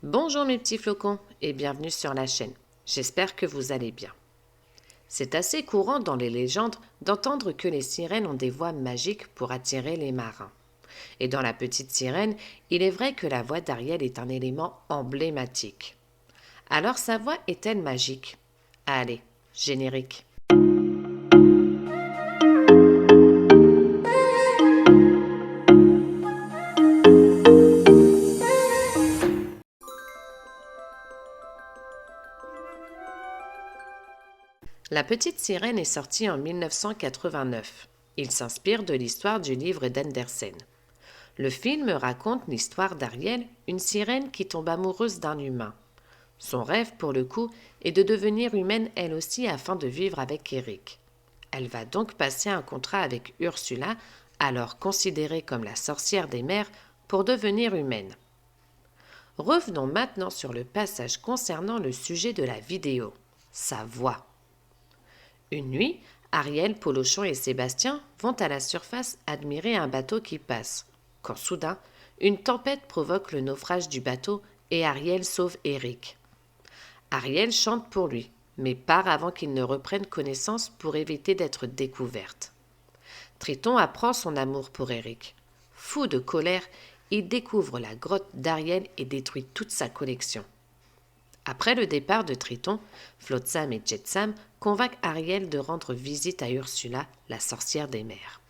Bonjour mes petits flocons et bienvenue sur la chaîne. J'espère que vous allez bien. C'est assez courant dans les légendes d'entendre que les sirènes ont des voix magiques pour attirer les marins. Et dans La Petite Sirène, il est vrai que la voix d'Ariel est un élément emblématique. Alors sa voix est-elle magique? Allez, générique. La Petite Sirène est sortie en 1989. Il s'inspire de l'histoire du livre d'Andersen. Le film raconte l'histoire d'Ariel, une sirène qui tombe amoureuse d'un humain. Son rêve, pour le coup, est de devenir humaine elle aussi afin de vivre avec Eric. Elle va donc passer un contrat avec Ursula, alors considérée comme la sorcière des mers, pour devenir humaine. Revenons maintenant sur le passage concernant le sujet de la vidéo, sa voix. Une nuit, Ariel, Polochon et Sébastien vont à la surface admirer un bateau qui passe, quand soudain, une tempête provoque le naufrage du bateau et Ariel sauve Eric. Ariel chante pour lui, mais part avant qu'il ne reprenne connaissance pour éviter d'être découverte. Triton apprend son amour pour Eric. Fou de colère, il découvre la grotte d'Ariel et détruit toute sa collection. Après le départ de Triton, Flotsam et Jetsam convainquent Ariel de rendre visite à Ursula, la sorcière des mers.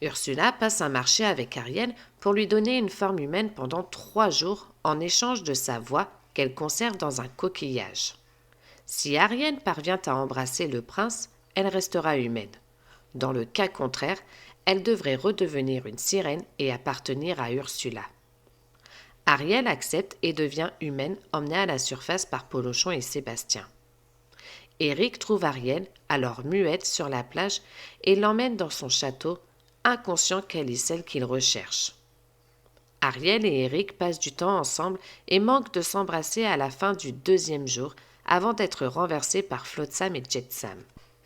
Ursula passe un marché avec Ariel pour lui donner une forme humaine pendant 3 jours en échange de sa voix qu'elle conserve dans un coquillage. Si Ariel parvient à embrasser le prince, elle restera humaine. Dans le cas contraire, elle devrait redevenir une sirène et appartenir à Ursula. Ariel accepte et devient humaine, emmenée à la surface par Polochon et Sébastien. Eric trouve Ariel, alors muette, sur la plage et l'emmène dans son château, inconscient qu'elle est celle qu'il recherche. Ariel et Eric passent du temps ensemble et manquent de s'embrasser à la fin du 2e jour, avant d'être renversés par Flotsam et Jetsam.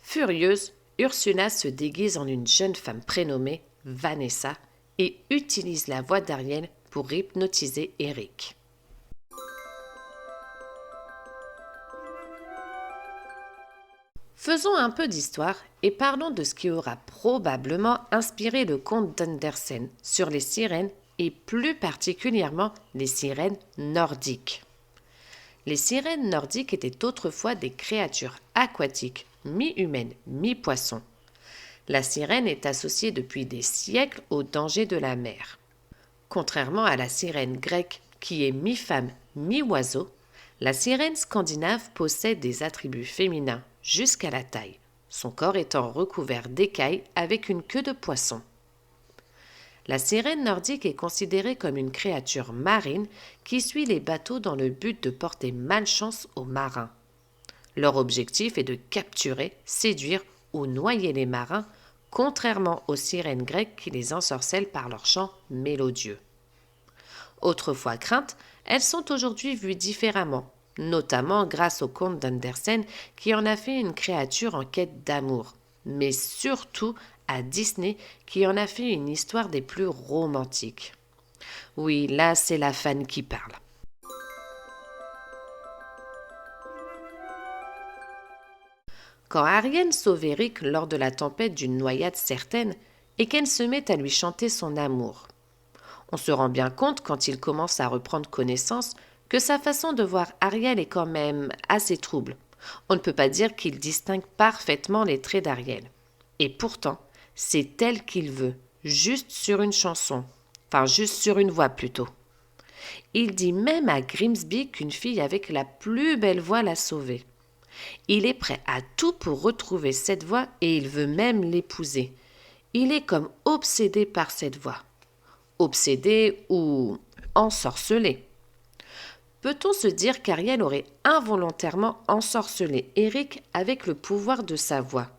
Furieuse, Ursula se déguise en une jeune femme prénommée Vanessa et utilise la voix d'Ariel pour hypnotiser Eric. Faisons un peu d'histoire et parlons de ce qui aura probablement inspiré le conte d'Andersen sur les sirènes et plus particulièrement les sirènes nordiques. Les sirènes nordiques étaient autrefois des créatures aquatiques, mi-humaines, mi-poissons. La sirène est associée depuis des siècles au danger de la mer. Contrairement à la sirène grecque qui est mi-femme, mi-oiseau, la sirène scandinave possède des attributs féminins jusqu'à la taille, son corps étant recouvert d'écailles avec une queue de poisson. La sirène nordique est considérée comme une créature marine qui suit les bateaux dans le but de porter malchance aux marins. Leur objectif est de capturer, séduire ou noyer les marins, contrairement aux sirènes grecques qui les ensorcellent par leur chant mélodieux. Autrefois craintes, elles sont aujourd'hui vues différemment, notamment grâce au conte d'Andersen qui en a fait une créature en quête d'amour, mais surtout à Disney qui en a fait une histoire des plus romantiques. Oui, là c'est la fan qui parle. Quand Ariel sauve Eric lors de la tempête d'une noyade certaine et qu'elle se met à lui chanter son amour, on se rend bien compte quand il commence à reprendre connaissance que sa façon de voir Ariel est quand même assez trouble. On ne peut pas dire qu'il distingue parfaitement les traits d'Ariel. Et pourtant, c'est elle qu'il veut, juste sur une chanson. Enfin, juste sur une voix plutôt. Il dit même à Grimsby qu'une fille avec la plus belle voix l'a sauvé. Il est prêt à tout pour retrouver cette voix et il veut même l'épouser. Il est comme obsédé par cette voix. Obsédé ou ensorcelé. Peut-on se dire qu'Ariel aurait involontairement ensorcelé Eric avec le pouvoir de sa voix?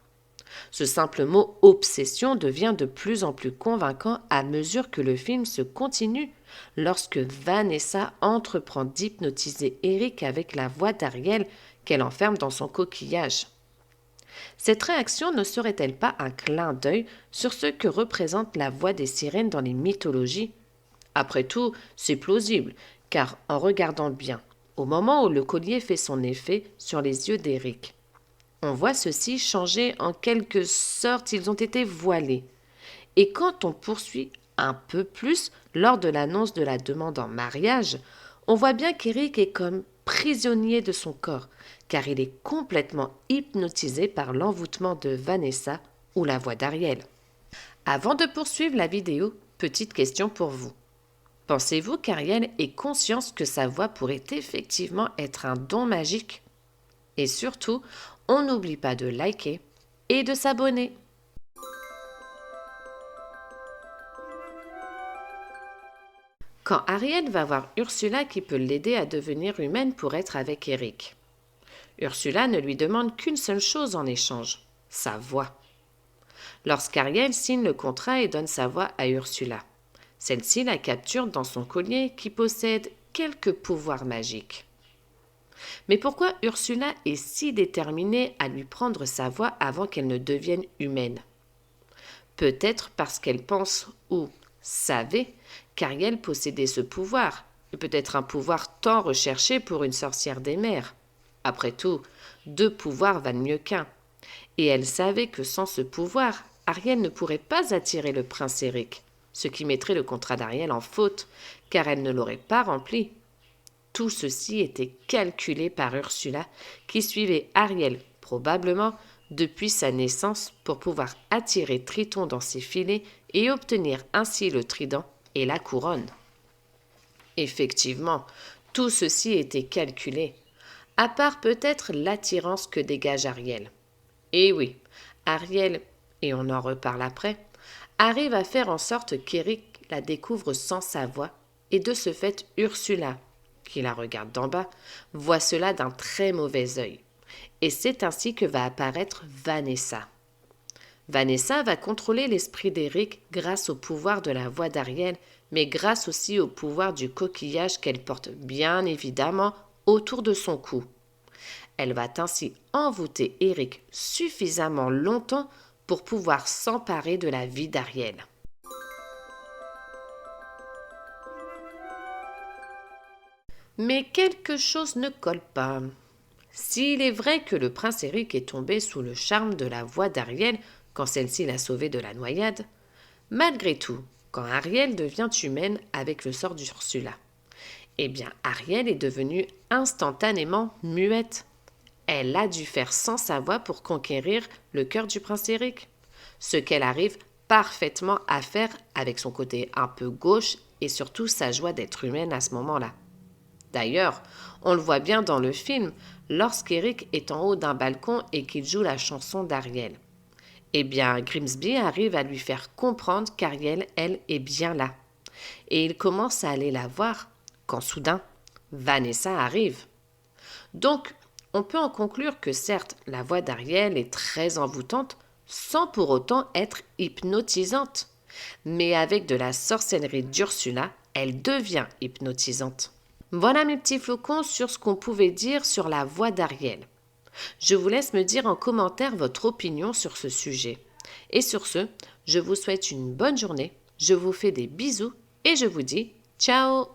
Ce simple mot obsession devient de plus en plus convaincant à mesure que le film se continue, lorsque Vanessa entreprend d'hypnotiser Eric avec la voix d'Ariel qu'elle enferme dans son coquillage. Cette réaction ne serait-elle pas un clin d'œil sur ce que représente la voix des sirènes dans les mythologies? Après tout, c'est plausible, car en regardant bien, au moment où le collier fait son effet sur les yeux d'Eric, on voit ceux-ci changer en quelque sorte, ils ont été voilés. Et quand on poursuit un peu plus lors de l'annonce de la demande en mariage, on voit bien qu'Eric est comme prisonnier de son corps, car il est complètement hypnotisé par l'envoûtement de Vanessa ou la voix d'Ariel. Avant de poursuivre la vidéo, petite question pour vous. Pensez-vous qu'Ariel ait conscience que sa voix pourrait effectivement être un don magique? Et surtout, on n'oublie pas de liker et de s'abonner. Quand Ariel va voir Ursula qui peut l'aider à devenir humaine pour être avec Eric. Ursula ne lui demande qu'une seule chose en échange, sa voix. Lorsqu'Ariel signe le contrat et donne sa voix à Ursula, celle-ci la capture dans son collier qui possède quelques pouvoirs magiques. Mais pourquoi Ursula est si déterminée à lui prendre sa voix avant qu'elle ne devienne humaine? Peut-être parce qu'elle pense ou savait qu'Ariel possédait ce pouvoir, et peut-être un pouvoir tant recherché pour une sorcière des mers. Après tout, 2 pouvoirs valent mieux qu'un. Et elle savait que sans ce pouvoir, Ariel ne pourrait pas attirer le prince Eric, ce qui mettrait le contrat d'Ariel en faute, car elle ne l'aurait pas rempli. Tout ceci était calculé par Ursula, qui suivait Ariel, probablement, depuis sa naissance pour pouvoir attirer Triton dans ses filets et obtenir ainsi le trident et la couronne. Effectivement, tout ceci était calculé, à part peut-être l'attirance que dégage Ariel. Et oui, Ariel, et on en reparle après, arrive à faire en sorte qu'Eric la découvre sans sa voix, et de ce fait Ursula, qui la regarde d'en bas, voit cela d'un très mauvais œil. Et c'est ainsi que va apparaître Vanessa. Vanessa va contrôler l'esprit d'Eric grâce au pouvoir de la voix d'Ariel, mais grâce aussi au pouvoir du coquillage qu'elle porte bien évidemment autour de son cou. Elle va ainsi envoûter Eric suffisamment longtemps pour pouvoir s'emparer de la vie d'Ariel. Mais quelque chose ne colle pas. S'il est vrai que le prince Eric est tombé sous le charme de la voix d'Ariel quand celle-ci l'a sauvé de la noyade, malgré tout, quand Ariel devient humaine avec le sort d'Ursula, eh bien Ariel est devenue instantanément muette. Elle a dû faire sans sa voix pour conquérir le cœur du prince Eric, ce qu'elle arrive parfaitement à faire avec son côté un peu gauche et surtout sa joie d'être humaine à ce moment-là. D'ailleurs, on le voit bien dans le film, lorsqu'Eric est en haut d'un balcon et qu'il joue la chanson d'Ariel. Eh bien, Grimsby arrive à lui faire comprendre qu'Ariel, elle, est bien là. Et il commence à aller la voir, quand soudain, Vanessa arrive. Donc, on peut en conclure que certes, la voix d'Ariel est très envoûtante, sans pour autant être hypnotisante. Mais avec de la sorcellerie d'Ursula, elle devient hypnotisante. Voilà mes petits flocons sur ce qu'on pouvait dire sur la voix d'Ariel. Je vous laisse me dire en commentaire votre opinion sur ce sujet. Et sur ce, je vous souhaite une bonne journée, je vous fais des bisous et je vous dis ciao!